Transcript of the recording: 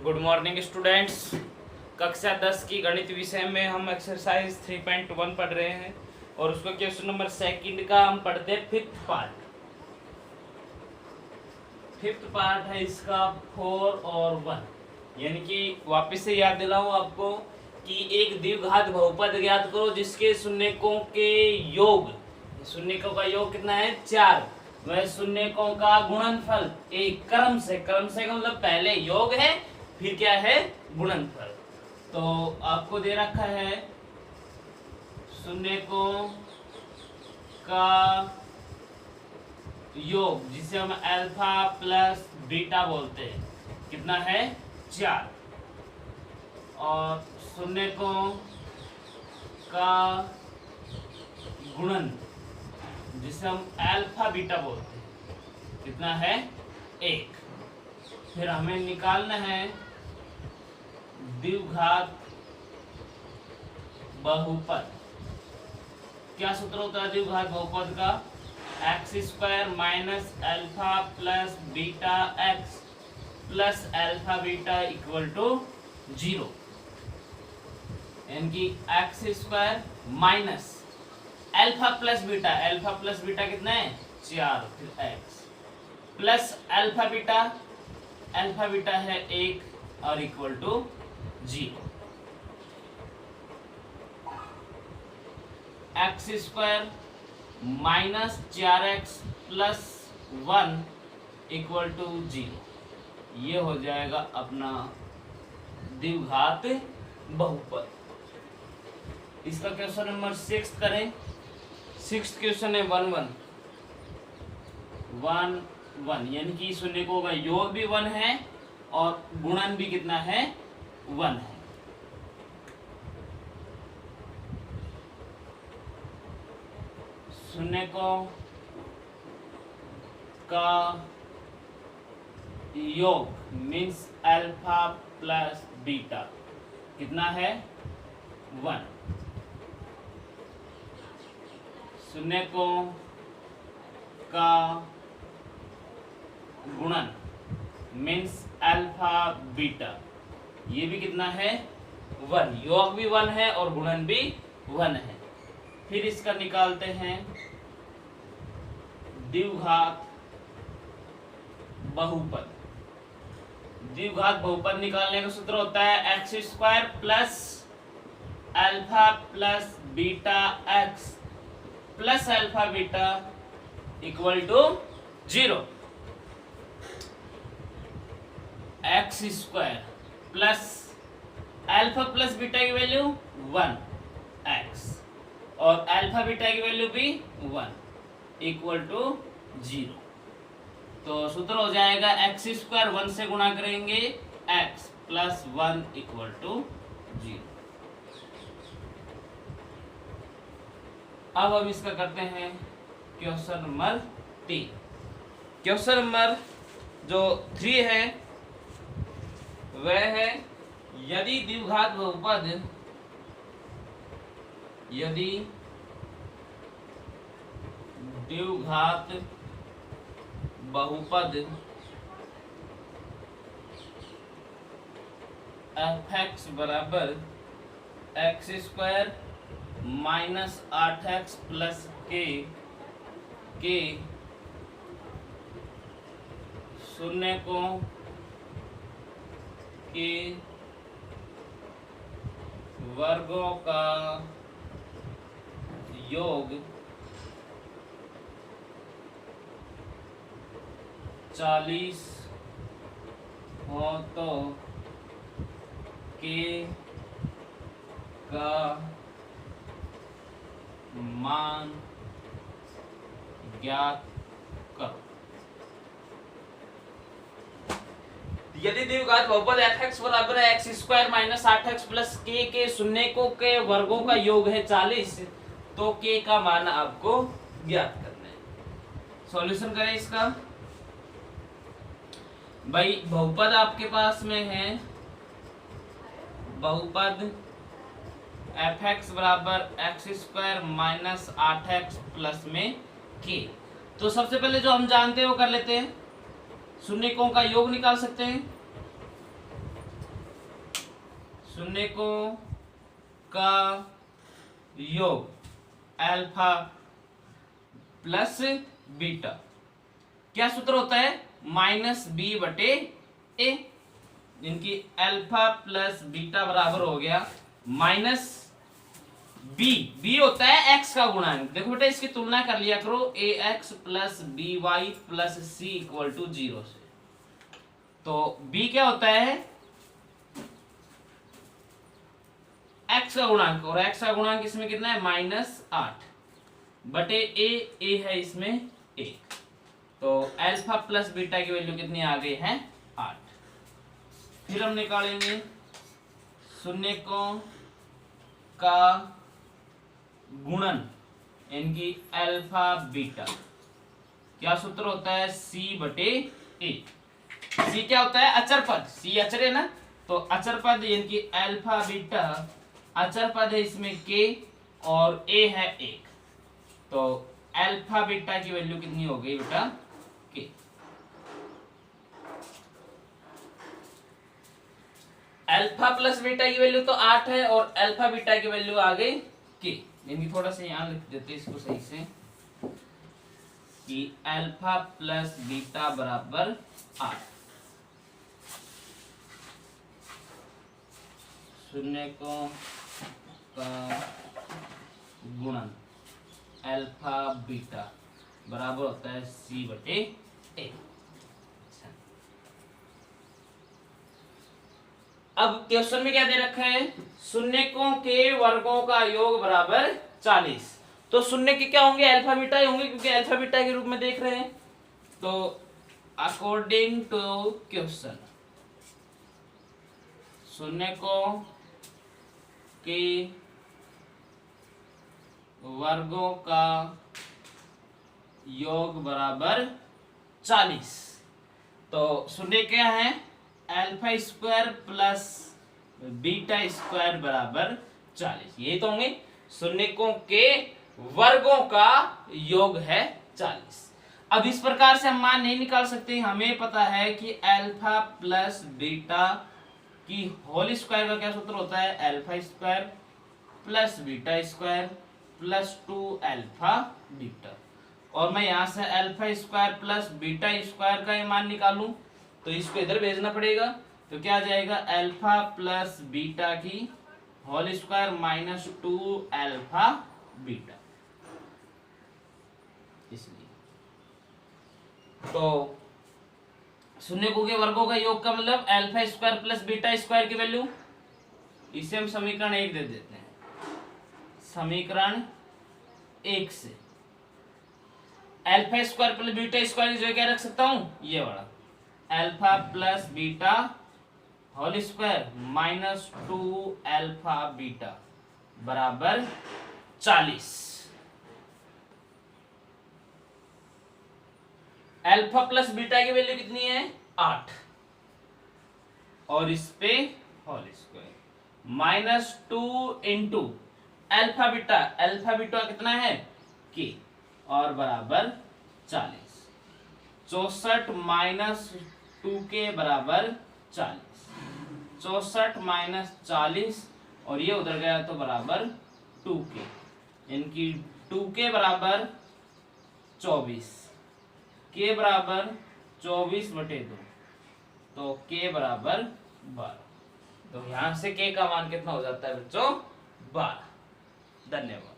Good morning students. कक्षा 10 की गणित विषय में हम एक्सरसाइज 3.1 पढ़ रहे हैं और उसका क्वेश्चन नंबर सेकंड का हम पढ़ते हैं फिफ्थ पार्ट है इसका 4 और 1। यानी कि वापस से याद दिलाऊं आपको कि एक द्विघात बहुपद ज्ञात करो जिसके शून्यकों के योग, शून्यकों का योग कितना है 4, वह शून्यकों का गुणनफल एक क्रम से का मतलब पहले योग है फिर क्या है गुणनफल। तो आपको दे रखा है शून्यकों का योग जिसे हम अल्फा प्लस बीटा बोलते हैं, कितना है 4, और शून्यकों का गुणन जिसे हम अल्फा बीटा बोलते हैं, कितना है 1। फिर हमें निकालना है द्विघात बहुपद। क्या सूत्र होता है द्विघात बहुपद का? X square minus alpha plus beta x plus alpha beta equal to 0। यानी कि x square minus alpha plus beta कितना है 4, फिर एक्स प्लस अल्फा बीटा है 1 और equal to 0। X square minus 4x plus 1 equal to 0। ये हो जाएगा अपना द्विघात बहुपद। इसका क्वेश्चन नंबर 6 करें। 6th क्वेश्चन है 1 1 यानी कि शून्यकों का योग भी 1 है और गुणन भी कितना है 1 है। शून्यकों का योग मीन्स अल्फा प्लस बीटा कितना है 1। शून्यकों का गुणन मीन्स अल्फा बीटा, ये भी कितना है 1। योग भी 1 है और गुणन भी 1 है। फिर इसका निकालते हैं द्विघात बहुपद। द्विघात बहुपद निकालने का सूत्र होता है x square plus alpha plus beta x plus alpha beta equal to 0। X square plus alpha plus beta की वैल्यू 1 एक्स और अल्फा बीटा की वैल्यू भी 1 इक्वल टू 0। तो सूत्र हो जाएगा एक्स स्क्वायर 1 से गुणा करेंगे एक्स प्लस 1 इक्वल टू 0। अब हम इसका करते हैं क्वेश्चन नंबर 3। क्वेश्चन नंबर जो 3 है वह है यदि द्विघात बहुपद f(x) बराबर x square minus 8x plus के शून्यकों के वर्गों का योग 40 हो तो के का मान ज्ञात करो। यदि द्विघात बहुपद f(x) बराबर है x square minus 8x plus के शून्यकों के वर्गों का योग है 40, तो के का मान आपको ज्ञात करना है। सॉल्यूशन करें इसका। भाई बहुपद आपके पास में है, बहुपद f(x) बराबर x square minus 8x plus में के। तो सबसे पहले जो हम जानते हैं वो कर लेते हैं, शून्यकों का योग निकाल सकते हैं। शून्यकों का योग अल्फा प्लस बीटा, क्या सूत्र होता है, माइनस बी बटे ए, इनकी अल्फा प्लस बीटा बराबर हो गया माइनस बी, बी होता है एक्स का गुणांक। देखो बेटा इसकी तुलना कर लिया करो, a x plus b y plus c equal to 0 से। तो बी क्या होता है, एक्स का गुणांक, और एक्स का गुणांक इसमें कितना है -8 बटे ए है इसमें 1। तो अल्फा प्लस बीटा की वैल्यू कितनी आ गई है 8। फिर हम निकालेंगे शून्यकों का गुणन इनकी अल्फा बीटा, क्या सूत्र होता है सी बटे ए। सी क्या होता है अचर पद, सी अचर है ना, तो अचर पद इनकी अल्फा बीटा, अचर पद है इसमें के और ए है 1। तो अल्फा बीटा की वैल्यू कितनी हो गई बेटा के। अल्फा प्लस बीटा की वैल्यू तो 8 है और अल्फा बीटा की वैल्यू आ गई के। इनकी थोड़ा सा यहाँ लिख देते इसको सही से कि अल्फा प्लस बीटा बराबर 8। शून्यकों का गुणन अल्फा बीटा बराबर होता है सी बटे ए। अब क्वेश्चन में क्या दे रखा है, शून्यकों के वर्गों का योग बराबर 40। तो शून्य के क्या होंगे, अल्फा बीटा ही होंगे, क्योंकि अल्फा बीटा के रूप में देख रहे हैं। तो अकॉर्डिंग टू क्वेश्चन शून्यकों के वर्गों का योग बराबर 40। तो शून्य क्या है, alpha square plus beta square बराबर 40। ये तो होंगे शून्यकों के वर्गों का योग है 40। अब इस प्रकार से हम मान नहीं निकाल सकते, हमें पता है कि अल्फा प्लस बीटा की होल स्क्वायर का क्या सूत्र होता है, alpha square plus beta square plus 2 alpha beta. और मैं यहां से alpha square plus beta square का मान निकालूं तो इसको इधर भेजना पड़ेगा। तो क्या आ जाएगा, अल्फा प्लस बीटा की whole square minus 2 alpha beta. इसलिए तो शून्यकों के वर्गों का योग का मतलब alpha square plus beta square की वैल्यू, इसे हम समीकरण 1 दे देते हैं। समीकरण 1 से alpha square plus beta square जो क्या रख सकता हूं, ये वाला alpha plus beta whole square minus 2 alpha beta बराबर 40। अल्फा प्लस बीटा की वैल्यू कितनी है 8 और इस पे whole square minus 2 into alpha beta कितना है के और बराबर 40। 64 माइनस 2 के बराबर 40, 64 माइनस 40 और ये उधर गया तो बराबर 2 के, इनकी 2 के बराबर 24, के बराबर 24 बटे 2, तो के बराबर 12। तो यहां से के का मान कितना हो जाता है बच्चों 12। धन्यवाद।